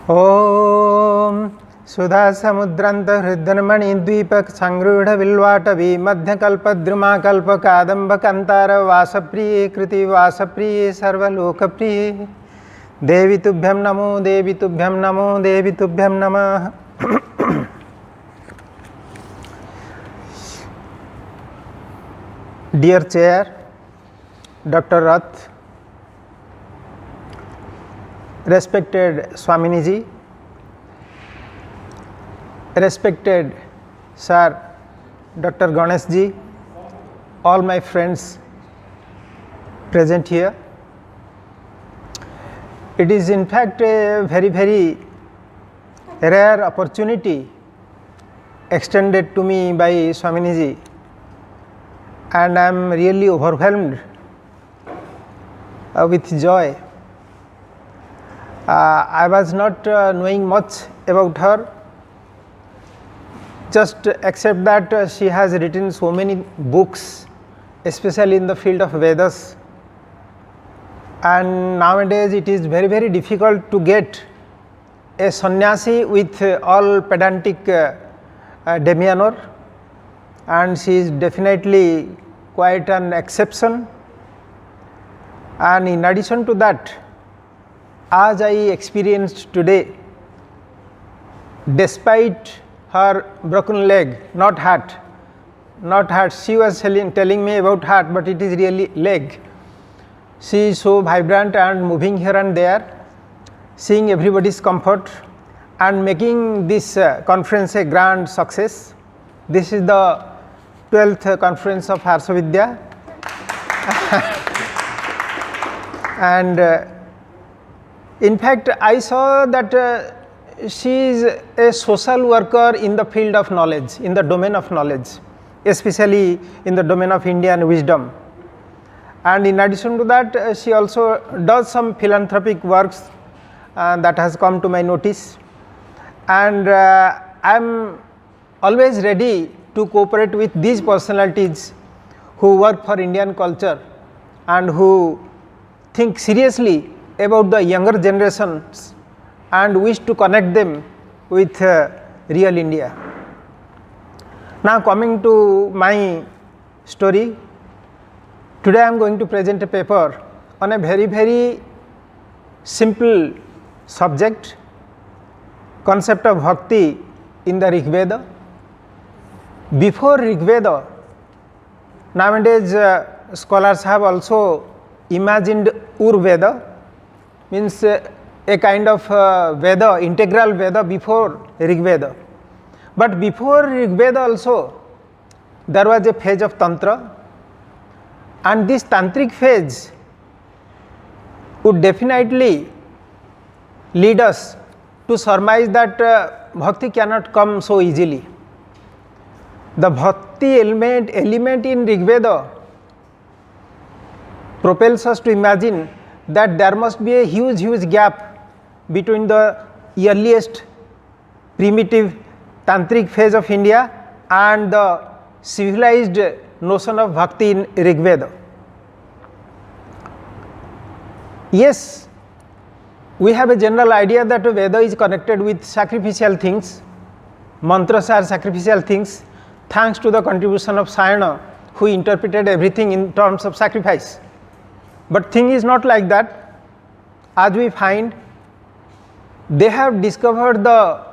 Om Sudha Samudrantha Hridhanmani Dvipak Sangrudha Vilvatavi Madhyakalpadruma Kalpa Kadamba Kantara Vasapriye Kriti Vasapriye Sarva Lokapriye Devi Tubhyam Namo Devi Tubhyam Namo Devi Tubhyam Namah. Dear Chair, Dr. Rath, respected Swaminiji, respected Sir Dr. Ganeshji, all my friends present here. It is in fact a very rare opportunity extended to me by Swaminiji, and I am really overwhelmed with joy. I was not knowing much about her, just except that she has written so many books, especially in the field of Vedas, and nowadays it is very difficult to get a sannyasi with all pedantic demeanor, and she is definitely quite an exception. And in addition to that, as I experienced today, despite her broken leg, not heart, she was telling me about heart, but it is really leg. She is so vibrant and moving here and there, seeing everybody's comfort and making this conference a grand success. This is the 12th conference of Ārsha Vidyā. And in fact, I saw that she is a social worker in the field of knowledge, in the domain of knowledge, especially in the domain of Indian wisdom. And in addition to that, she also does some philanthropic works that has come to my notice. And I am always ready to cooperate with these personalities who work for Indian culture and who think seriously about the younger generations and wish to connect them with real India. Now coming to my story, today I am going to present a paper on a very simple subject, concept of bhakti in the Ṛgveda. Before Ṛgveda, nowadays scholars have also imagined Ṛgveda, means a kind of Veda, integral Veda before Ṛgveda. But before Ṛgveda also, there was a phase of Tantra, and this tantric phase would definitely lead us to surmise that bhakti cannot come so easily. The bhakti element in Ṛgveda propels us to imagine that there must be a huge gap between the earliest primitive tantric phase of India and the civilized notion of bhakti in Ṛgveda. Yes, we have a general idea that Veda is connected with sacrificial things, mantras are sacrificial things, thanks to the contribution of Sayana, who interpreted everything in terms of sacrifice. But thing is not like that. As we find, they have discovered the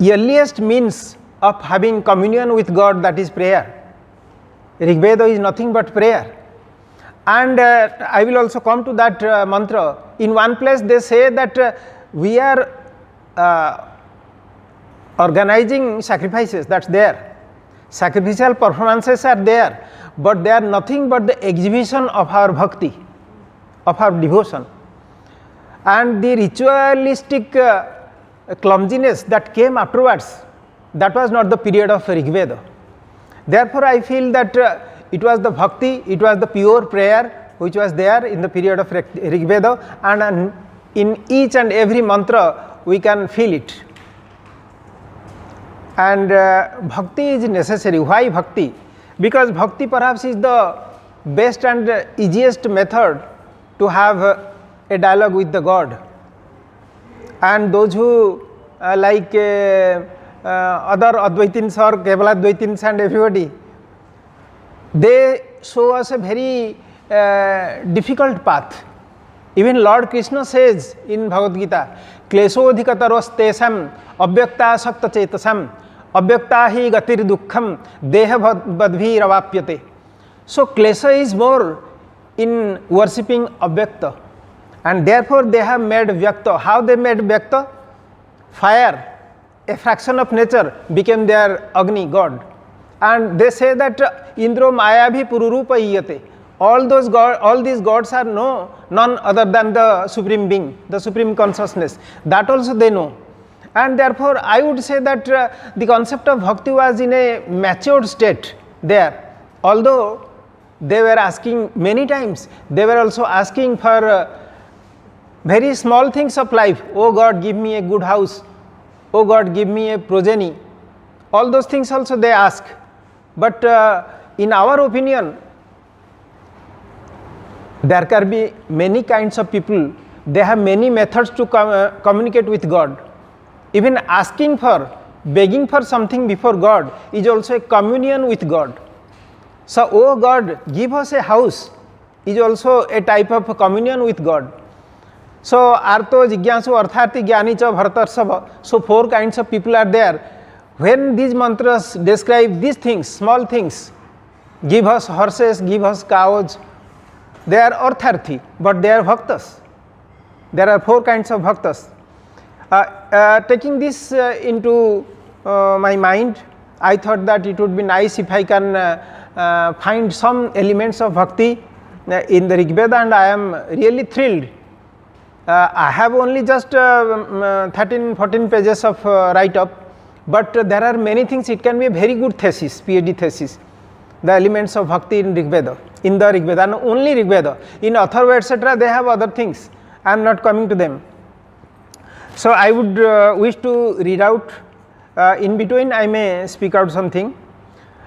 earliest means of having communion with God, that is prayer. Ṛgveda is nothing but prayer. And I will also come to that mantra. In one place they say that we are organizing sacrifices, that's there. Sacrificial performances are there, but they are nothing but the exhibition of our bhakti, of our devotion. And the ritualistic clumsiness that came afterwards, that was not the period of Ṛgveda. Therefore, I feel that it was the bhakti, it was the pure prayer which was there in the period of Ṛgveda, and in each and every mantra we can feel it. And bhakti is necessary. Why bhakti? Because bhakti perhaps is the best and easiest method to have a dialogue with the God. and those who like other Advaitins or Kevaladvaitins and everybody, they show us a very difficult path. Even Lord Krishna says in Bhagavad Gita, Klesodhikataros tesam avyakta sakta chetasam avyakta hi gatir dukkham deha badbhi ravapyate. So klesha is more in worshipping avyakta, and therefore they have made vyakta. How they made vyakta? Fire, a fraction of nature, became their Agni, God. And they say that Indro Maya bhi pururupa iyate. All these gods are none other than the Supreme Being, the Supreme Consciousness. That also they know. And therefore, I would say that the concept of bhakti was in a matured state there. Although they were asking many times, they were also asking for very small things of life. Oh God, give me a good house. Oh God, give me a progeny. All those things also they ask. But in our opinion, there can be many kinds of people. They have many methods to communicate with God. Even asking for, begging for something before God is also a communion with God. So, oh God, give us a house is also a type of communion with God. So, Arto, Jigyansu, Arthati, Jnani, Cha, Bharatarsava. So, 4 kinds of people are there. When these mantras describe these things, small things, give us horses, give us cows, they are artharthi, but they are bhaktas. There are 4 kinds of bhaktas. Taking this into my mind, I thought that it would be nice if I can find some elements of bhakti in the Ṛgveda, and I am really thrilled. I have only just 13-14 pages of write-up, but there are many things. It can be a very good thesis, PhD thesis, the elements of bhakti in Ṛgveda, in the Ṛgveda, and only Ṛgveda. In Atharva, etc., they have other things. I am not coming to them. So, I would wish to read out, in between I may speak out something.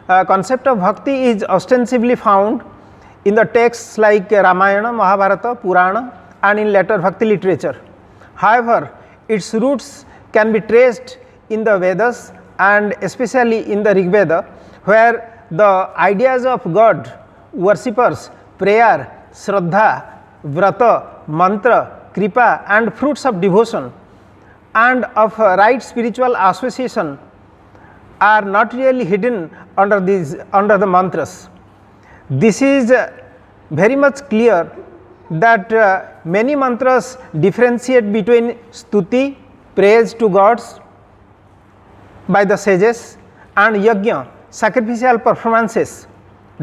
Concept of bhakti is ostensibly found in the texts like Ramayana, Mahabharata, Purana, and in later bhakti literature. However, its roots can be traced in the Vedas and especially in the Ṛgveda, where the ideas of God, worshippers, prayer, shraddha, vrata, mantra, kripa, and fruits of devotion and of right spiritual association are not really hidden under the mantras. This is very much clear that many mantras differentiate between stuti, praise to gods by the sages, and yajna, sacrificial performances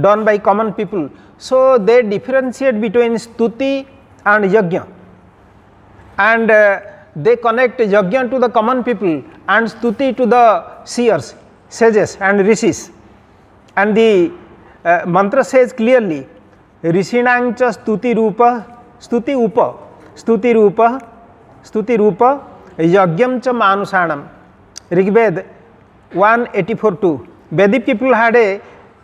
done by common people. So, they differentiate between stuti and yajna, and they connect yajna to the common people and stuti to the seers, sages and rishis. And the mantra says clearly, Rishinancha stuti rupa, yagyam cha manusanam. Ṛgveda 184:2. Vedic people had a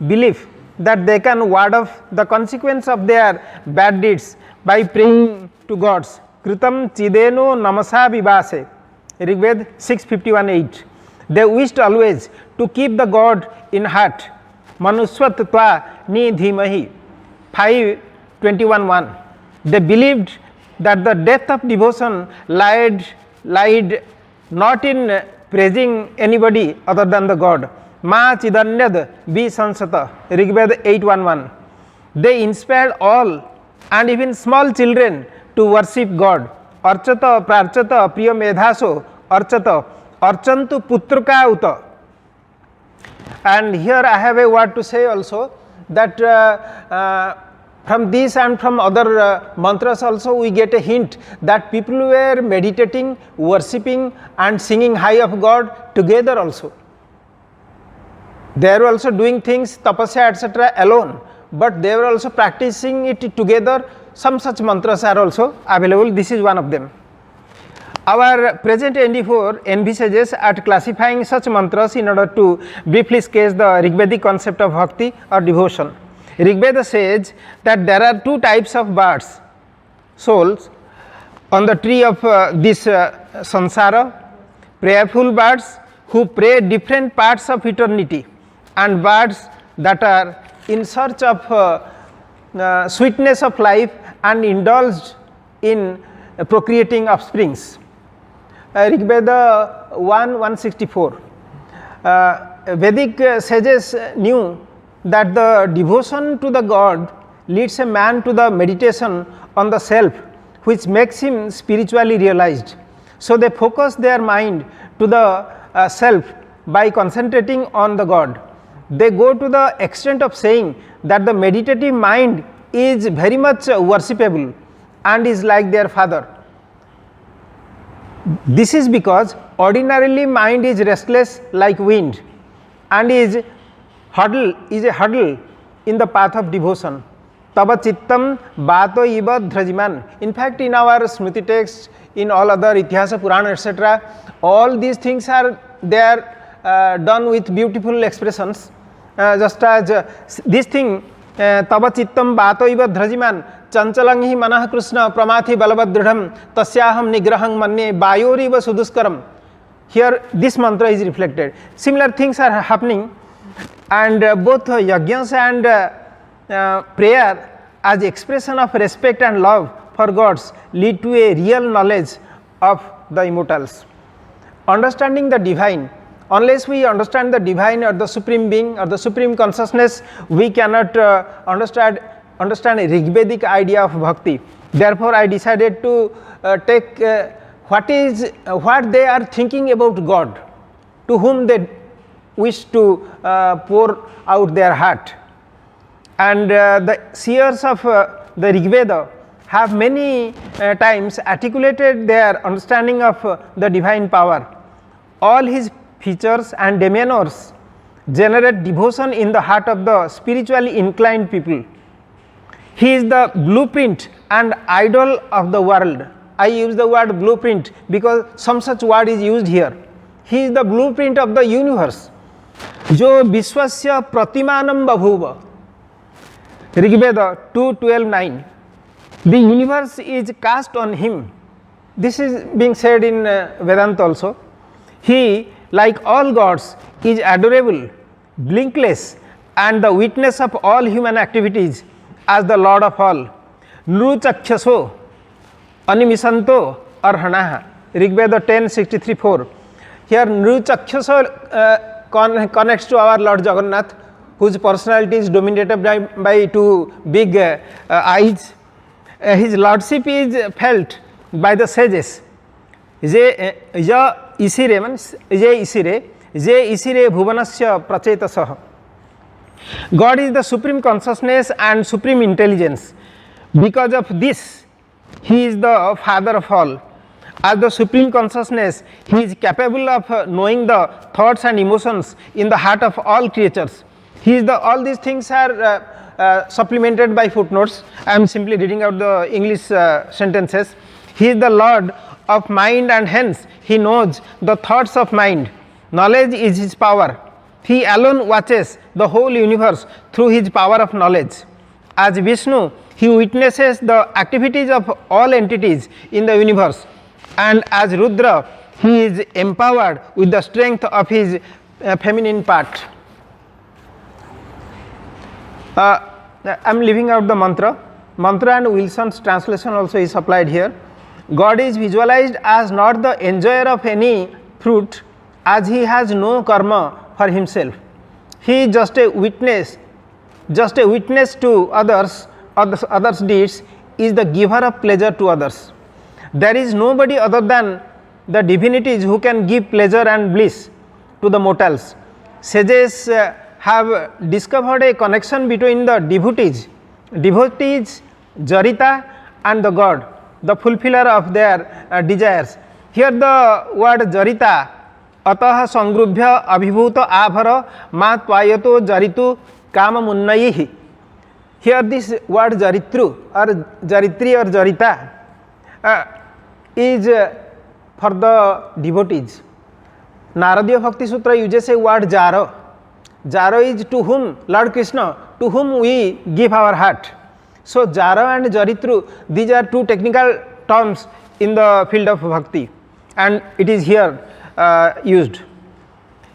belief that they can ward off the consequence of their bad deeds by praying to gods. Kritam chideno namasa vivase. Ṛgveda 6:51-8. They wished always to keep the God in heart. Manuswatva ni dhimahi. 5:21-1. They believed that the depth of devotion lied not in praising anybody other than the God. Ma chidanyad vi sansata. Ṛgveda 8:1-1. They inspired all and even small children to worship God. Archata prarchata priya medhaso archata archantu putraka uta. And here I have a word to say also, that from this and from other mantras also we get a hint that people were meditating, worshipping and singing high of God together also. They were also doing things, tapasya etc. alone, but they were also practicing it together. Some such mantras are also available. This is one of them. Our present endeavor envisages at classifying such mantras in order to briefly sketch the Ṛgvedic concept of bhakti or devotion. Ṛgveda says that there are 2 types of birds, souls, on the tree of this sansara, prayerful birds who pray different parts of eternity, and birds that are in search of sweetness of life and indulged in procreating offsprings. Ṛgveda 1:164. Vedic sages knew that the devotion to the God leads a man to the meditation on the self, which makes him spiritually realized. So they focus their mind to the self by concentrating on the God. They go to the extent of saying that the meditative mind is very much worshipable and is like their father. This is because ordinarily mind is restless like wind and is a huddle in the path of devotion. Tava chittam bato iva dhrajiman. In fact, in our Smriti texts, in all other Itihasa, Purana, etc., all these things are done with beautiful expressions. Just as this thing, tava chittam bato iva dhrajiman, chanchalang hi manah krishna pramathi balabadridham tasyaham nigraham manye bayoriva suduskaram. Here this mantra is reflected. Similar things are happening, and both yajnas and prayer as expression of respect and love for gods lead to a real knowledge of the immortals. Understanding the divine, unless we understand the divine or the supreme being or the supreme consciousness, we cannot understand a Ṛgvedic idea of bhakti. Therefore, I decided to take what they are thinking about God, to whom they wish to pour out their heart. And the seers of the Ṛgveda have many times articulated their understanding of the divine power. All his features and demeanors generate devotion in the heart of the spiritually inclined people. He is the blueprint and idol of the world. I use the word blueprint because some such word is used here. He is the blueprint of the universe. Jo Vishwasya Pratimanam Babhuva. Ṛgveda 2:12-9. The universe is cast on him. This is being said in Vedanta also. He, like all gods, is adorable, blinkless, and the witness of all human activities as the Lord of all. Nruchakshaso Animisanto Arhanaha. Ṛgveda 10:63-4. Here Nruchakshaso connects to our Lord Jagannath, whose personality is dominated by two big eyes. His lordship is felt by the sages. Je isire bhuvanasya prachetasah. God is the supreme consciousness and supreme intelligence. Because of this, he is the father of all. As the supreme consciousness, he is capable of knowing the thoughts and emotions in the heart of all creatures. All these things are supplemented by footnotes. I am simply reading out the English sentences. He is the Lord of mind, and hence he knows the thoughts of mind. Knowledge is his power. He alone watches the whole universe through his power of knowledge. As Vishnu, he witnesses the activities of all entities in the universe, and as Rudra, he is empowered with the strength of his feminine part. I am leaving out the mantra. Mantra and Wilson's translation also is applied here. God is visualized as not the enjoyer of any fruit, as he has no karma for himself. He is just a witness to others' deeds, is the giver of pleasure to others. There is nobody other than the divinities who can give pleasure and bliss to the mortals. Sages have discovered a connection between the devotees, Jarita, and the God, the fulfiller of their desires. Here the word Jarita, Ataha Sangrubhya Abhibhuta Abhara Ma Tvayato Jaritu Kama Munnayihi. Here this word Jaritru or Jaritri or Jarita is for the devotees. Naradiya Bhakti Sutra uses a word Jaro. Jaro is to whom, Lord Krishna, to whom we give our heart. So Jaro and Jaritru, these are two technical terms in the field of bhakti. and it is here used.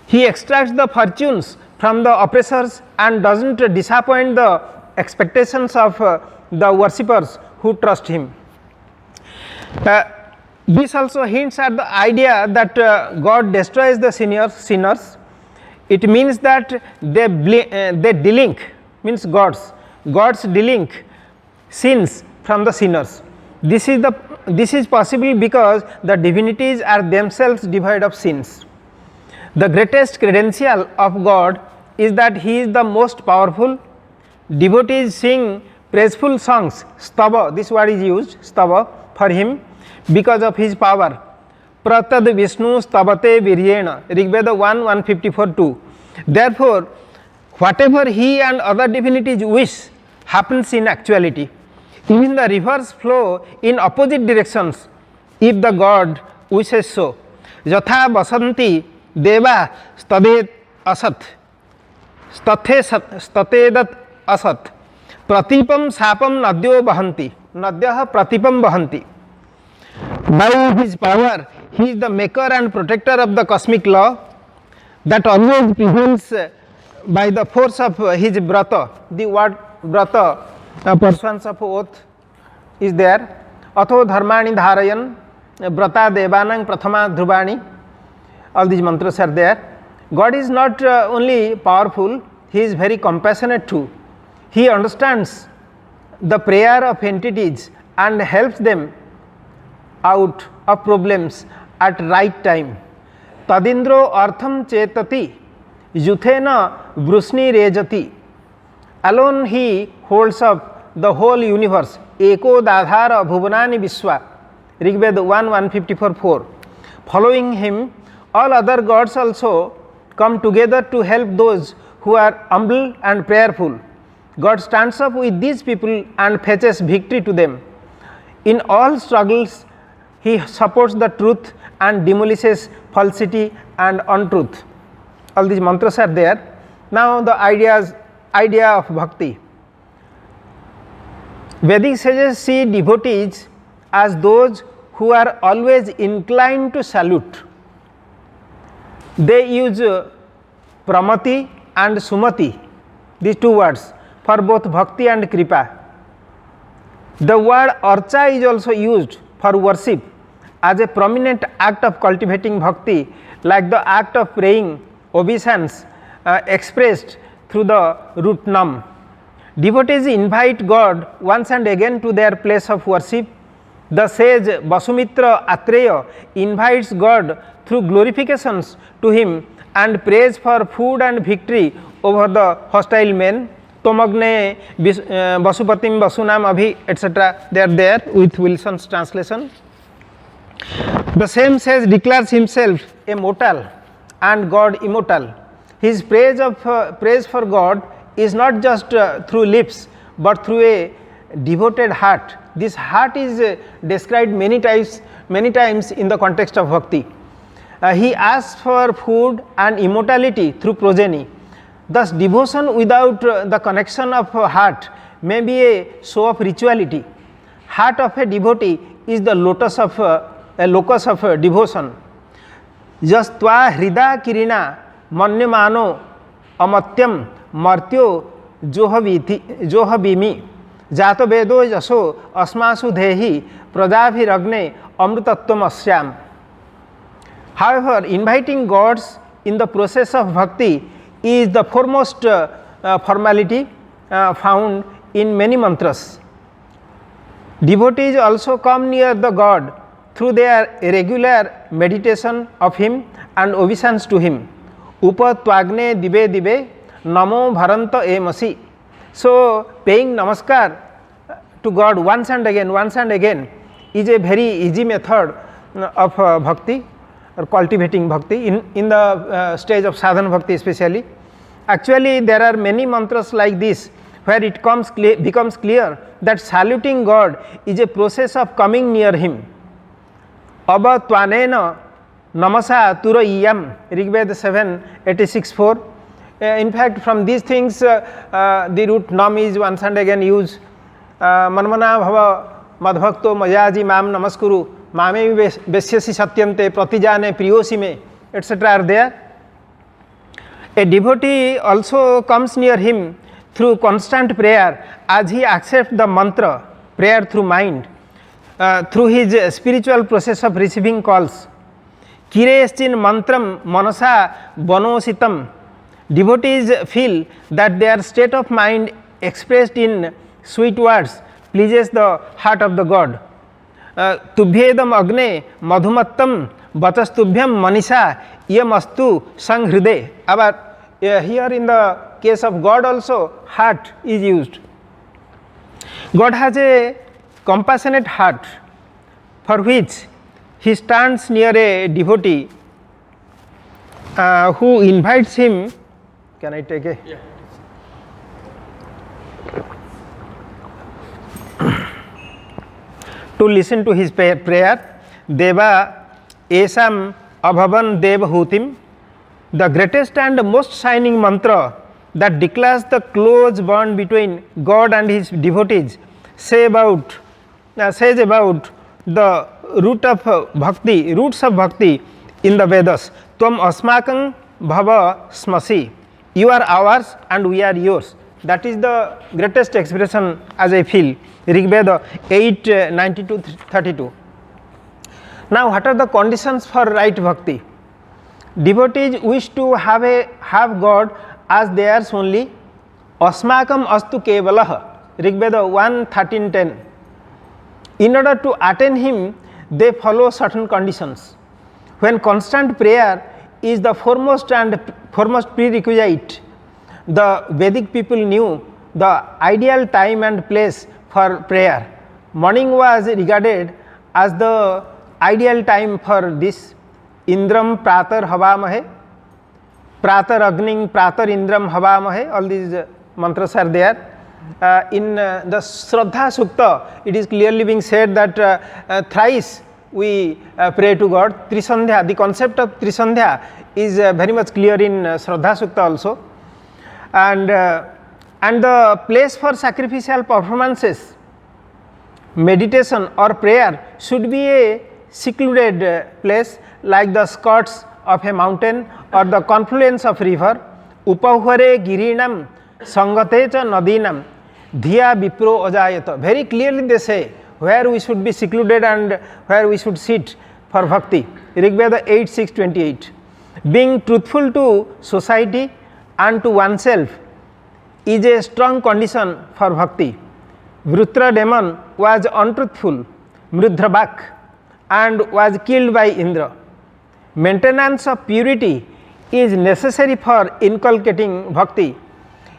He extracts the fortunes from the oppressors and does not disappoint the expectations of the worshippers who trust him. This also hints at the idea that God destroys the sinners. It means that they delink, means gods delink sins from the sinners. This is possible because the divinities are themselves devoid of sins. The greatest credential of God is that he is the most powerful. Devotees sing praiseful songs, stava, this word is used, stava, for him because of his power. Pratad Vishnu stavate viryena, Ṛgveda 1:154-2. Therefore, whatever he and other divinities wish happens in actuality. Even the rivers flow in opposite directions if the God wishes so. Yatha vasanti deva stadet asat, statedat asat, pratipam sapam nadyo bahanti, nadyah pratipam bahanti. By his power, he is the maker and protector of the cosmic law that always prevails by the force of his brata. The word brata, pursuance of oath, is there. Atho dharmani dharayan, brata devanang prathama dhruvani. All these mantras are there. God is not only powerful, he is very compassionate too. He understands the prayer of entities and helps them out of problems at right time. Tadindro artham chetati yuthena vrusni rejati. Alone he holds up the whole universe. Eko dadhara bhubanani vishwa, Ṛgveda 1:154-4. Following him, all other gods also come together to help those who are humble and prayerful. God stands up with these people and fetches victory to them. In all struggles, he supports the truth and demolishes falsity and untruth. All these mantras are there. Now the idea of bhakti. Vedic sages see devotees as those who are always inclined to salute. They use pramati and sumati, these two words, for both bhakti and kripa. The word archa is also used for worship as a prominent act of cultivating bhakti, like the act of praying obeisance expressed through the root nam. Devotees invite God once and again to their place of worship. The sage Vasumitra Atreya invites God through glorifications to him and prays for food and victory over the hostile men. Tomagne Vasupatim Vasunam Abhi, etc. They are there with Wilson's translation. The same sage declares himself a mortal and God immortal. His praise for God is not just through lips but through a devoted heart. This heart is described many times in the context of bhakti. He asks for food and immortality through progeny. Thus, devotion without the connection of heart may be a show of rituality. Heart of a devotee is the locus of devotion. Jastva hrida kirina manyamano amatyam martyo johabimi jato vedo yaso asmasu dehi pradabhiragne amrutatvam asyam. However, inviting gods in the process of bhakti is the foremost formality found in many mantras. Devotees also come near the God through their regular meditation of him and obeisance to him. Upatvagne dibe dibe namo bharanta emasi. So, paying namaskar to God once and again is a very easy method of bhakti or cultivating bhakti in the stage of sadhana bhakti especially. Actually, there are many mantras like this where it becomes clear that saluting God is a process of coming near him. Aba tvanena namasa turaiyam, Ṛgveda 7:86-4. In fact, from these things the root nam is once and again used. Manmana bhava madbhakto mayaji mam namaskuru मामे वेश्यसि सत्यन्ते प्रतिजाने प्रियोसि मे, etc. are there. A devotee also comes near him through constant prayer as he accepts the mantra, prayer through mind, through his spiritual process of receiving calls. Kireschin mantram manasa banositam. Devotees feel that their state of mind expressed in sweet words pleases the heart of the God. Tubhyedam agne madhumattam vachastubhyam manisha yamastu sanghrude. But here in the case of God also heart is used. God has a compassionate heart for which he stands near a devotee who invites him. Can I take a? Yeah. To listen to his prayer. Deva esam abhavan devahutim. The greatest and most shining mantra that declares the close bond between God and his devotees says about the roots of bhakti in the Vedas. Tvam asmakam bhava smasi. You are ours and we are yours. That is the greatest expression as I feel. Ṛgveda 8:92-32. Now, what are the conditions for right bhakti? Devotees wish to have God as theirs only. Asmakam astu kevalah. Ṛgveda 1:13-10. In order to attain him, they follow certain conditions. When constant prayer is the foremost prerequisite, the Vedic people knew the ideal time and place for prayer. Morning was regarded as the ideal time for this. Indram pratar havamahe, pratar agning pratar indram havamahe, all these mantras are there. In the Shraddha Sukta, it is clearly being said that thrice we pray to God. Trisandhya, the concept of Trisandhya is very much clear in Shraddha Sukta also. And the place for sacrificial performances, meditation or prayer should be a secluded place like the skirts of a mountain or the confluence of river. Upahvare girinam sangate cha nadinam dhiya vipro ajayata. Very clearly they say where we should be secluded and where we should sit for bhakti. Ṛgveda 8:6-28. Being truthful to society and to oneself is a strong condition for bhakti. Vrutra demon was untruthful, Mrudravak, and was killed by Indra. Maintenance of purity is necessary for inculcating bhakti.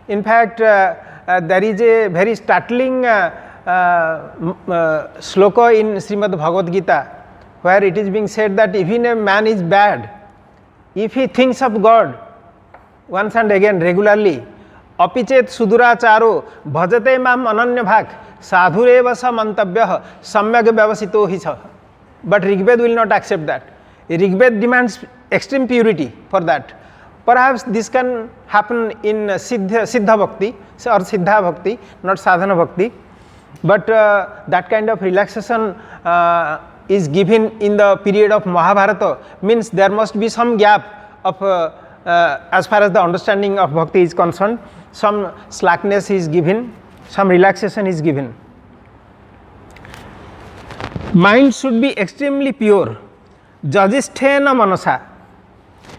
In fact, there is a very startling sloka in Srimad Bhagavad Gita where it is being said that even a man is bad, if he thinks of God once and again regularly, apichet suduracharo bhajate mam ananya bhak sadhureva sa mantavyah samyak vyavasito hi sa. But Ṛgveda will not accept that. Ṛgveda demands extreme purity for that. Perhaps this can happen in Siddha Bhakti or Siddha Bhakti, not Sadhana Bhakti. But that kind of relaxation is given in the period of Mahabharata, means there must be some gap of as far as the understanding of bhakti is concerned, some slackness is given, some relaxation is given. Mind should be extremely pure. Jajisthena manasa.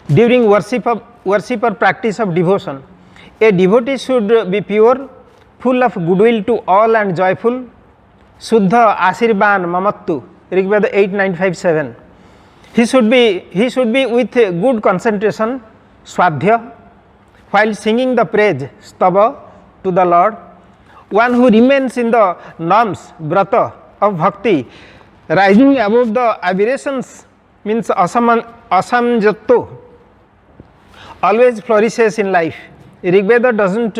During worship or practice of devotion, a devotee should be pure, full of goodwill to all and joyful. Suddha asirban mamattu. Ṛgveda 8:9-5-7. He should be with good concentration, swadhya, while singing the praise, stava, to the Lord. One who remains in the norms, brata, of bhakti, rising above the aberrations, means asamjatto, always flourishes in life. Ṛgveda doesn't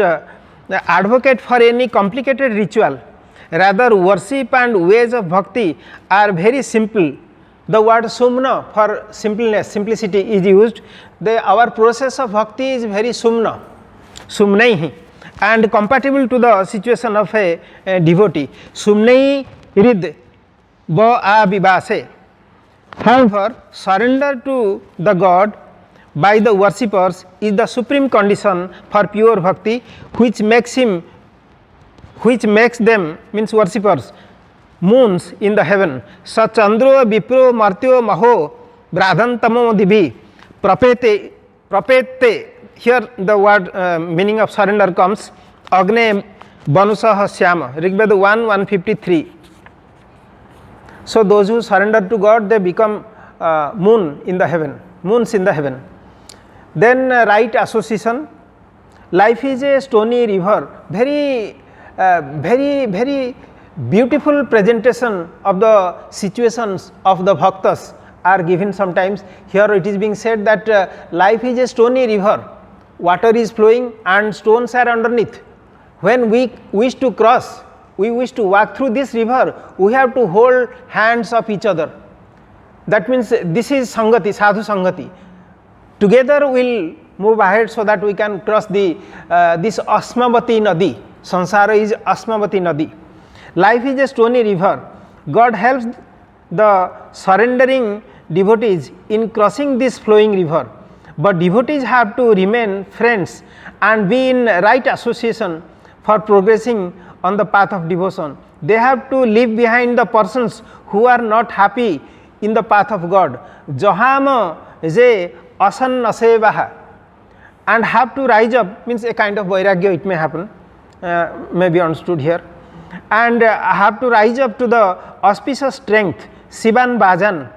advocate for any complicated ritual. Rather, worship and ways of bhakti are very simple. The word sumna for simpleness, simplicity is used. Our process of bhakti is very sumna, sumnaihi, and compatible to the situation of a devotee. Sumnai rid ba a vibase. However, surrender to the God by the worshippers is the supreme condition for pure bhakti, which makes them means worshippers moons in the heaven. Sachandro vipro martyo maho bradhantamo divi prapete. Here the word meaning of surrender comes. Agne banusah syama. Ṛgveda 1:153. So those who surrender to God, they become moons in the heaven. Then right association. Life is a stony river. Very beautiful presentation of the situations of the bhaktas are given sometimes. Here it is being said that life is a stony river. Water is flowing and stones are underneath. When we wish to cross, we wish to walk through this river, we have to hold hands of each other. That means this is Sangati, Sadhu Sangati. Together we will move ahead so that we can cross this Asmavati Nadi. Sansara is Asmavati Nadi. Life is a stony river. God helps the surrendering devotees in crossing this flowing river. But devotees have to remain friends and be in right association for progressing on the path of devotion. They have to leave behind the persons who are not happy in the path of God. Jahama je asan nasevaha, and have to rise up, means a kind of vairagya, it may happen, may be understood here, and have to rise up to the auspicious strength, Sivan Bhajan,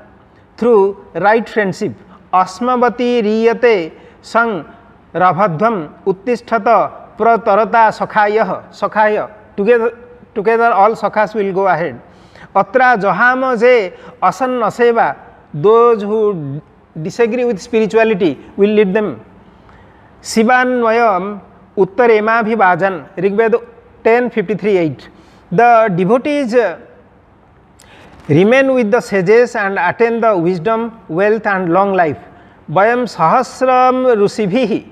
through right friendship. Asmavati riyate sang rabhadvam uttisthata pratarata sakhaya. Together all sakhas will go ahead. Atra jahama je asan naseva, those who disagree with spirituality will lead them. Sivanvayam uttarema bhivajan. Ṛgveda 10:53-8. The devotees remain with the sages and attain the wisdom, wealth and long life. Vayam sahasram rusibhihi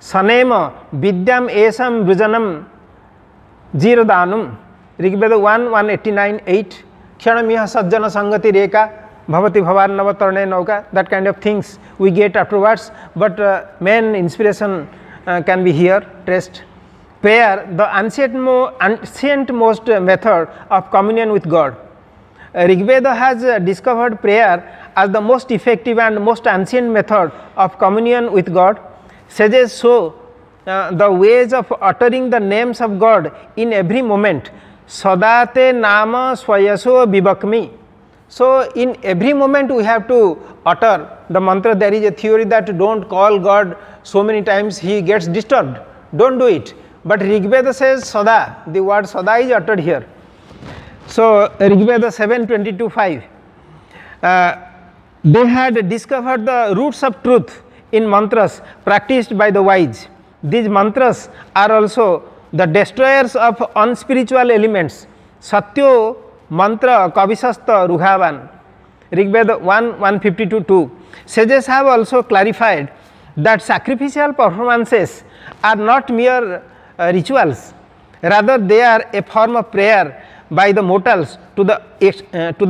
sanema vidyam esam vrujanam jirodanum. Ṛgveda 1:189-8. Kshanamiha sajjana sangati reka bhavati bhavarnavatarne nauka. That kind of things we get afterwards, but main inspiration can be here traced. Prayer, the ancientmost method of communion with God. Ṛgveda has discovered prayer as the most effective and most ancient method of communion with God. Sages show the ways of uttering the names of God in every moment. Sadate nama swayaso vivakmi. So in every moment we have to utter the mantra. There is a theory that don't call God so many times, he gets disturbed. Don't do it. But Ṛgveda says Sada, the word Sada is uttered here. So Ṛgveda 7:22-5. They had discovered the roots of truth in mantras practiced by the wise. These mantras are also the destroyers of unspiritual elements. Satyo mantra kavisasta rughavan. Ṛgveda 1:152-2. Sages have also clarified that sacrificial performances are not mere rituals, rather they are a form of prayer by the mortals to the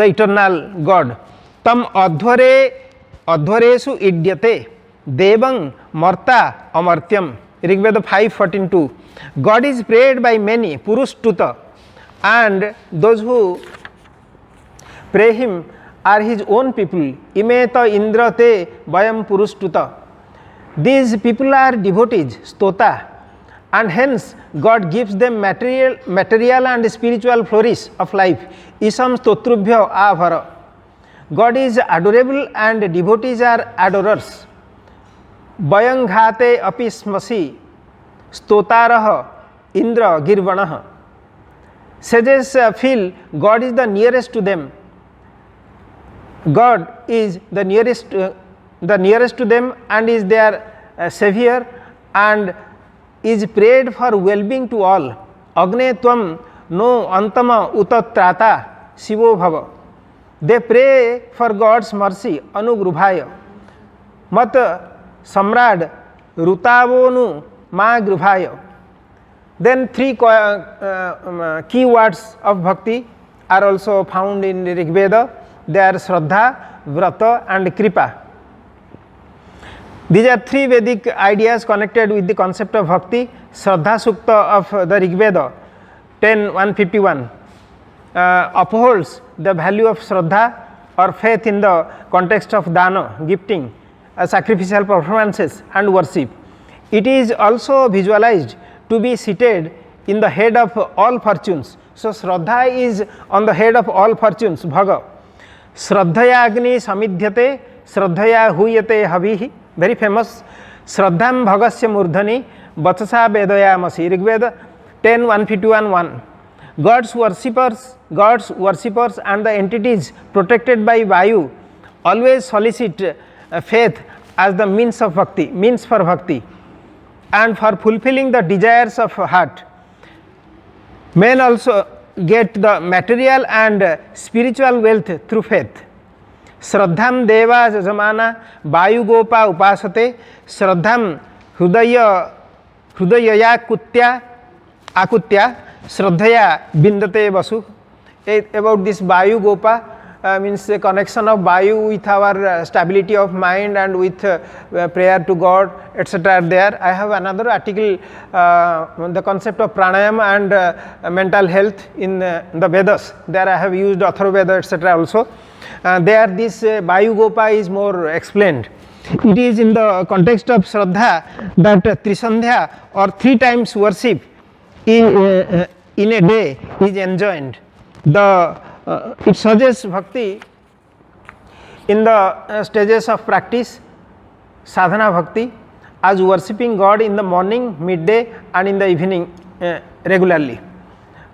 eternal God. Tam adhvaresu idyate devang marta amartyam. Ṛgveda 5:14-2. God is prayed by many, purushtuta, and those who pray him are his own people. Imeta indrate vayam purushtuta. These people are devotees, stota, and hence God gives them material and spiritual flourish of life. Isam stotrubhya avara. God is adorable and devotees are adorers. Vayanghate api smasi stotarah indra girvanah. Sages feel God is the nearest to them. God is the nearest to them and is their savior and is prayed for well-being to all. Agne tvam no antama utatrata shivo bhava. They pray for God's mercy, anugrubhaya. Mat samrad rutavonu ma grubhaya. Then three key words of bhakti are also found in Ṛgveda. They are Shraddha, Vrata and Kripa. These are three Vedic ideas connected with the concept of bhakti. Shraddha Sukta of the Ṛgveda 10.151 upholds the value of Shraddha or faith in the context of dana, gifting, sacrificial performances and worship. It is also visualized to be seated in the head of all fortunes. So, Shraddha is on the head of all fortunes, Bhaga. Shraddhaya Agni Samidhyate, Shraddhaya Huyate Havihi, very famous. Shraddham Bhagasya Murdhani, Vachasa Vedayamasi, Ṛgveda 10.151.1. God's worshippers and the entities protected by Vayu always solicit faith as the means for bhakti and for fulfilling the desires of heart. Men also get the material and spiritual wealth through faith. Shraddham Deva Jamana Vayu Gopa Upasate, Shraddham Hrudayaya Akutya, Shraddhaya Bindate Vasu. About this Vayu Gopa means a connection of Vayu with our stability of mind and with prayer to God, etc. there. I have another article, the concept of pranayama and mental health in the Vedas. There I have used Ṛgveda, etc. also. There this Vayu Gopa is more explained. It is in the context of Shraddha that Trisandhya or 3 times worship in a day is enjoined. It suggests bhakti in the stages of practice, sadhana bhakti, as worshipping God in the morning, midday and in the evening regularly.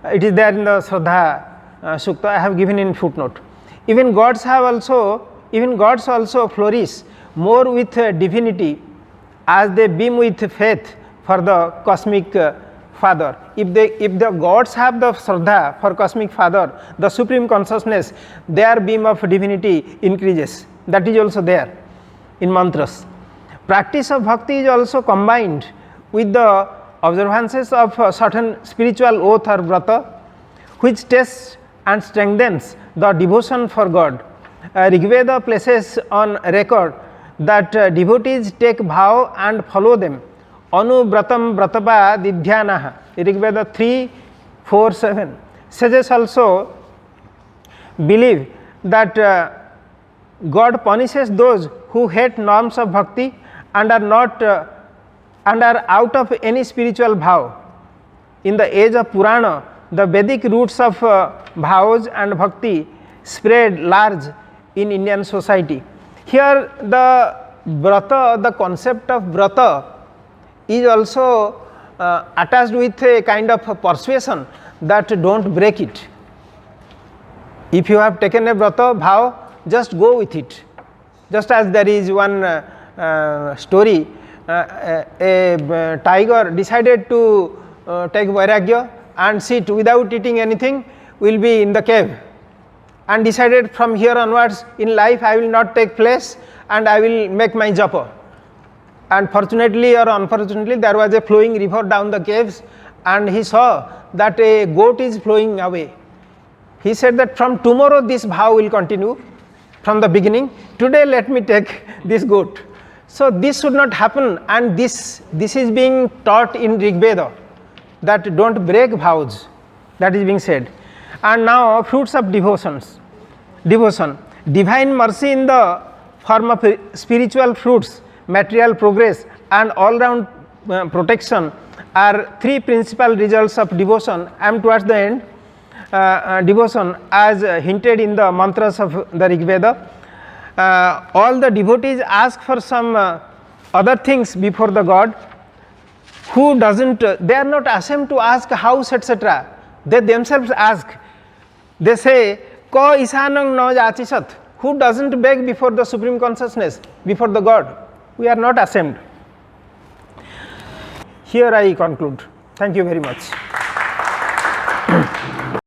It is there in the Shraddha Sukta, I have given in footnote. Even gods also flourish more with divinity as they beam with faith for the cosmic Father. If the gods have the Shraddha for cosmic Father, the supreme consciousness, their beam of divinity increases. That is also there in mantras. Practice of bhakti is also combined with the observances of a certain spiritual oath or vrata, which tests and strengthens the devotion for God. Ṛgveda places on record that devotees take vow and follow them. Anu Vratam Vratapa Didhyanaha, Ṛgveda 3.4.7 suggests also believe that God punishes those who hate norms of bhakti and are out of any spiritual vow. In the age of Purana, the Vedic roots of vows and bhakti spread large in Indian society. Here the vrata, the concept of vrata is also attached with a kind of persuasion that don't break it. If you have taken a vrata vow, just go with it. Just as there is one story, a tiger decided to take vairagya and sit without eating anything, will be in the cave, and decided from here onwards in life I will not take place and I will make my japa. And fortunately or unfortunately there was a flowing river down the caves and he saw that a goat is flowing away. He said that from tomorrow this vow will continue from the beginning. Today let me take this goat. So this should not happen, and this is being taught in Ṛgveda, that don't break vows, that is being said. And now fruits of devotion. Divine mercy in the form of spiritual fruits, material progress and all round protection are 3 principal results of devotion. I am towards the end. Devotion as hinted in the mantras of the Ṛgveda. All the devotees ask for some other things before the God. Who doesn't, they are not ashamed to ask house, etc. They themselves ask. They say, Ko isanang na jachisat. Who doesn't beg before the Supreme Consciousness, before the God? We are not ashamed. Here I conclude. Thank you very much.